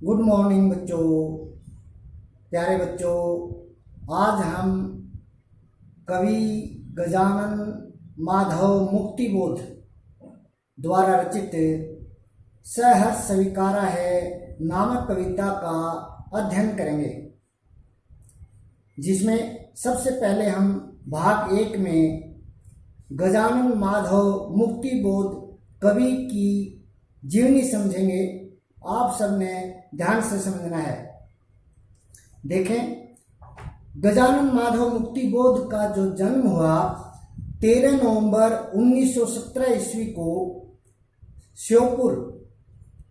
Good morning बच्चों, प्यारे बच्चों। आज हम कवि गजानन माधव मुक्तिबोध द्वारा रचित सहर्ष स्वीकारा है नामक कविता का अध्ययन करेंगे, जिसमें सबसे पहले हम भाग 1 में गजानन माधव मुक्तिबोध कवि की जीवनी समझेंगे। आप सबने ध्यान से समझना है। देखें, गजानन माधव मुक्तिबोध का जो जन्म हुआ 13 नवंबर 1917 ईस्वी को श्योपुर,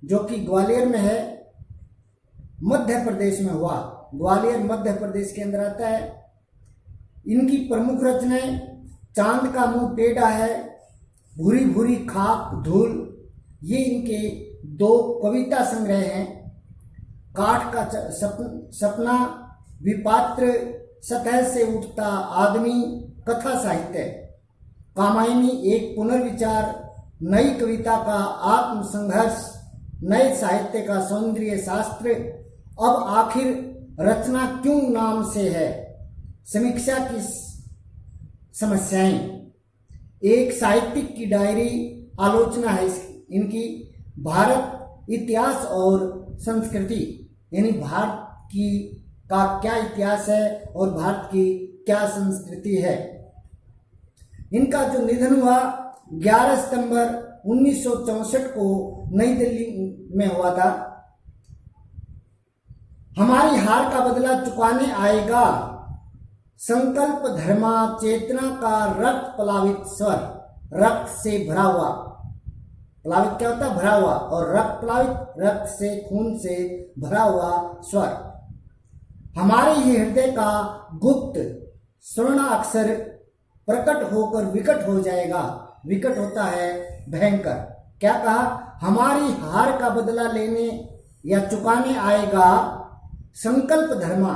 जो कि ग्वालियर में है, मध्य प्रदेश में हुआ। ग्वालियर मध्य प्रदेश के अंदर आता है। इनकी प्रमुख रचनाएं चांद का मुंह टेढ़ा है, भूरी भूरी खाक धूल, ये इनके 2 कविता संग्रह हैं। काठ का सपना, विपात्र, सतह से उठता आदमी, कथा साहित्य, कामायनी, एक पुनर्विचार, नई कविता का आत्मसंघर्ष, नए साहित्य का सौंदर्य शास्त्र, अब आखिर रचना क्यों नाम से है, समीक्षा की समस्याएं, एक साहित्यिक की डायरी, आलोचना है इनकी, भारत इतिहास और संस्कृति, यानी भारत की का क्या इतिहास है और भारत की क्या संस्कृति है। इनका जो निधन हुआ 11 सितंबर 1964 को नई दिल्ली में हुआ था। हमारी हार का बदला चुकाने आएगा, संकल्प धर्मा चेतना का रक्त प्लावित स्वर, रक्त से भरा हुआ, प्लावित क्या होता है? भरा हुआ, और रक्त प्लावित, रक्त से, खून से भरा हुआ स्वर। हमारे ही हृदय का गुप्त स्वर्ण अक्षर प्रकट होकर विकट हो जाएगा। विकट होता है भयंकर। क्या कहा? हमारी हार का बदला लेने या चुकाने आएगा संकल्प धर्मा।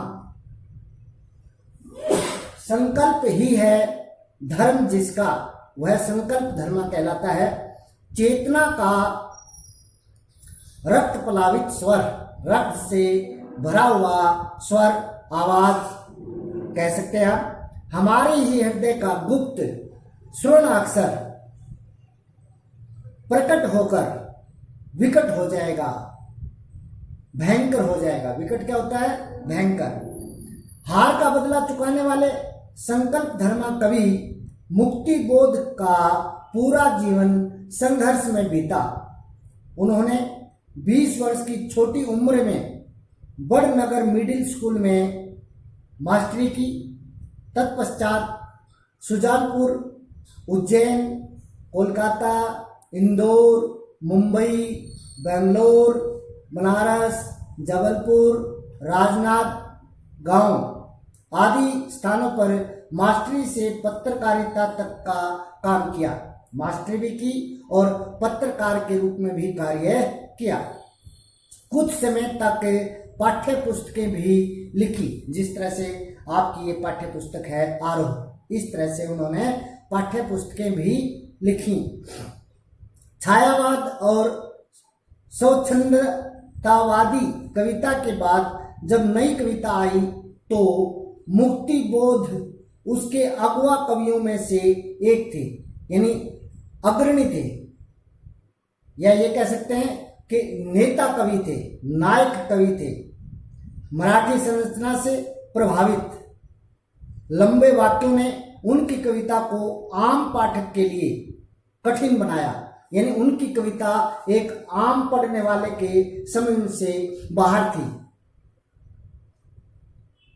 संकल्प ही है धर्म, जिसका वह संकल्प धर्मा कहलाता है। चेतना का रक्त प्लावित स्वर, रक्त से भरा हुआ स्वर, आवाज कह सकते हैं आप। हमारे ही हृदय का गुप्त स्वर्ण अक्षर प्रकट होकर विकट हो जाएगा, भयंकर हो जाएगा। विकट क्या होता है? भयंकर। हार का बदला चुकाने वाले संकल्प धर्मा कवि मुक्तिबोध का पूरा जीवन संघर्ष में बीता। उन्होंने 20 वर्ष की छोटी उम्र में बड़नगर मिडिल स्कूल में मास्टरी की। तत्पश्चात सुजानपुर, उज्जैन, कोलकाता, इंदौर, मुंबई, बेंगलोर, बनारस, जबलपुर, राजनाथ गांव आदि स्थानों पर मास्टरी से पत्रकारिता तक का काम किया। मास्टरी भी की और पत्रकार के रूप में भी कार्य किया। कुछ समय तक पाठ्य पुस्तकें भी लिखी, जिस तरह से आपकी ये पाठ्य पुस्तक है आरोह, इस तरह से उन्होंने पाठ्य पुस्तकें भी लिखी। छायावाद और स्वच्छंदतावादी कविता के बाद जब नई कविता आई तो मुक्तिबोध उसके अगुआ कवियों में से एक थे, यानी अग्रणी थे, या ये कह सकते हैं कि नेता कवि थे, नायक कवि थे। मराठी संरचना से प्रभावित लंबे वाक्यों ने उनकी कविता को आम पाठक के लिए कठिन बनाया, यानी उनकी कविता एक आम पढ़ने वाले के समझ से बाहर थी,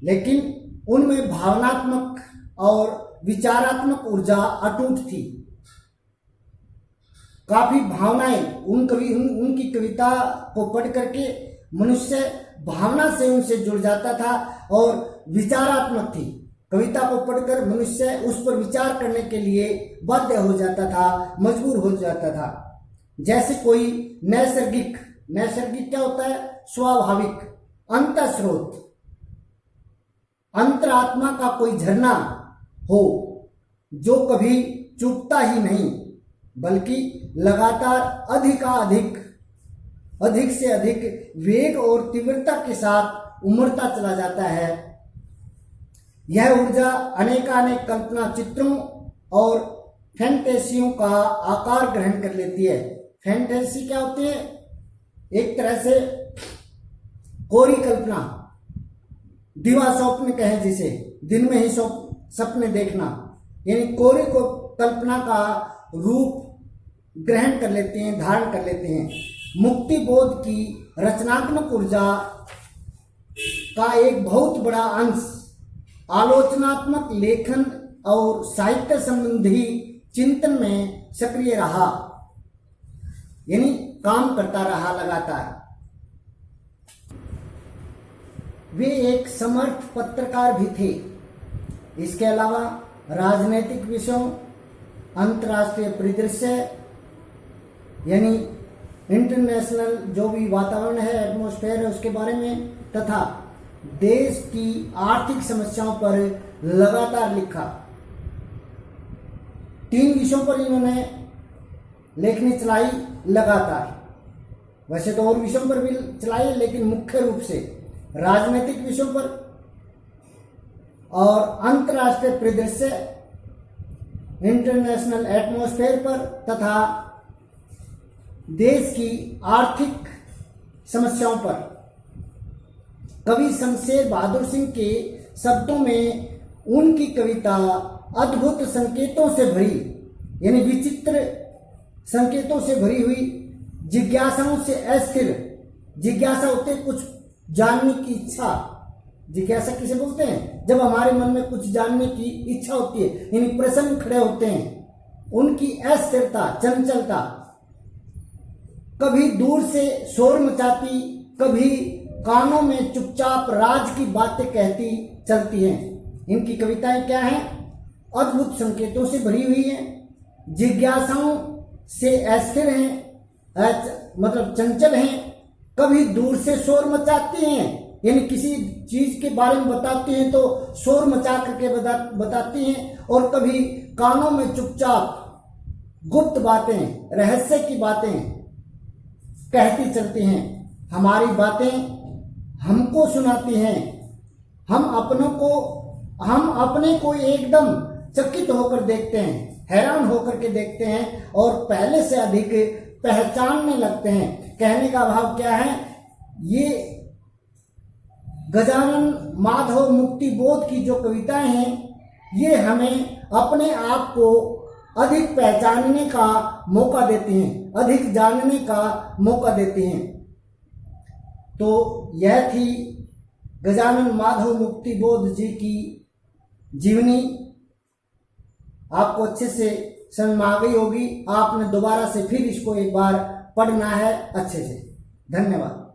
लेकिन उनमें भावनात्मक और विचारात्मक ऊर्जा अटूट थी। काफी भावनाएं उनकी कविता को पढ़ करके मनुष्य भावना से उनसे जुड़ जाता था और विचारात्मक थी। कविता को पढ़कर मनुष्य उस पर विचार करने के लिए बाध्य हो जाता था, मजबूर हो जाता था। जैसे कोई नैसर्गिक क्या होता है? स्वाभाविक अंतःस्रोत, अंतरात्मा का कोई झरना हो जो कभी चूकता ही नहीं, बल्कि लगातार अधिकाधिक अधिक से अधिक वेग और तीव्रता के साथ उमड़ता चला जाता है। यह ऊर्जा अनेकानेक कल्पना चित्रों और फैंटेसियों का आकार ग्रहण कर लेती है। फैंटेसी क्या होती है? एक तरह से कोरी कल्पना, दिवा स्वप्न कहें जिसे, दिन में ही सपने देखना, यानी कोरी को कल्पना का रूप ग्रहण कर लेते हैं, धारण कर लेते हैं। मुक्ति बोध की रचनात्मक ऊर्जा का एक बहुत बड़ा अंश आलोचनात्मक लेखन और साहित्य संबंधी चिंतन में सक्रिय रहा, यानी काम करता रहा लगातार। वे एक समर्थ पत्रकार भी थे। इसके अलावा राजनीतिक विषयों, अंतर्राष्ट्रीय परिदृश्य यानी इंटरनेशनल जो भी वातावरण है, एटमॉस्फेयर है, उसके बारे में तथा देश की आर्थिक समस्याओं पर लगातार लिखा। 3 विषयों पर इन्होंने लेखनी चलाई लगातार। वैसे तो और विषयों पर भी चलाई, लेकिन मुख्य रूप से राजनीतिक विषयों पर और अंतर्राष्ट्रीय परिदृश्य, इंटरनेशनल एटमॉस्फेयर पर तथा देश की आर्थिक समस्याओं पर। कवि शमशेर बहादुर सिंह के शब्दों में उनकी कविता अद्भुत संकेतों से भरी, यानी विचित्र संकेतों से भरी हुई, जिज्ञासाओं से अस्थिर, जिज्ञासा होते कुछ जानने की इच्छा। जिज्ञासा किसे बोलते हैं? जब हमारे मन में कुछ जानने की इच्छा होती है, यानी प्रश्न खड़े होते हैं। उनकी अस्थिरता, चंचलता कभी दूर से शोर मचाती, कभी कानों में चुपचाप राज की बातें कहती चलती हैं। इनकी कविताएं क्या हैं? अद्भुत संकेतों से भरी हुई हैं, जिज्ञासाओं से अस्थिर हैं, मतलब चंचल हैं, कभी दूर से शोर मचाती हैं, यानी किसी चीज के बारे में बताती हैं तो शोर मचा करके बताती हैं, और कभी कानों में चुपचाप गुप्त बातें, रहस्य की बातें कहती चलती हैं। हमारी बातें हमको सुनाती हैं। हम अपने को एकदम चकित होकर देखते हैं, हैरान होकर के देखते हैं और पहले से अधिक पहचानने लगते हैं। कहने का भाव क्या है? ये गजानन माधव मुक्ति बोध की जो कविताएं हैं, ये हमें अपने आप को अधिक पहचानने का मौका देती हैं, अधिक जानने का मौका देती हैं। तो यह थी गजानन माधव मुक्ति बोध जी की जीवनी। आपको अच्छे से समझ में आ गई होगी। आपने दोबारा से फिर इसको एक बार पढ़ना है अच्छे से। धन्यवाद।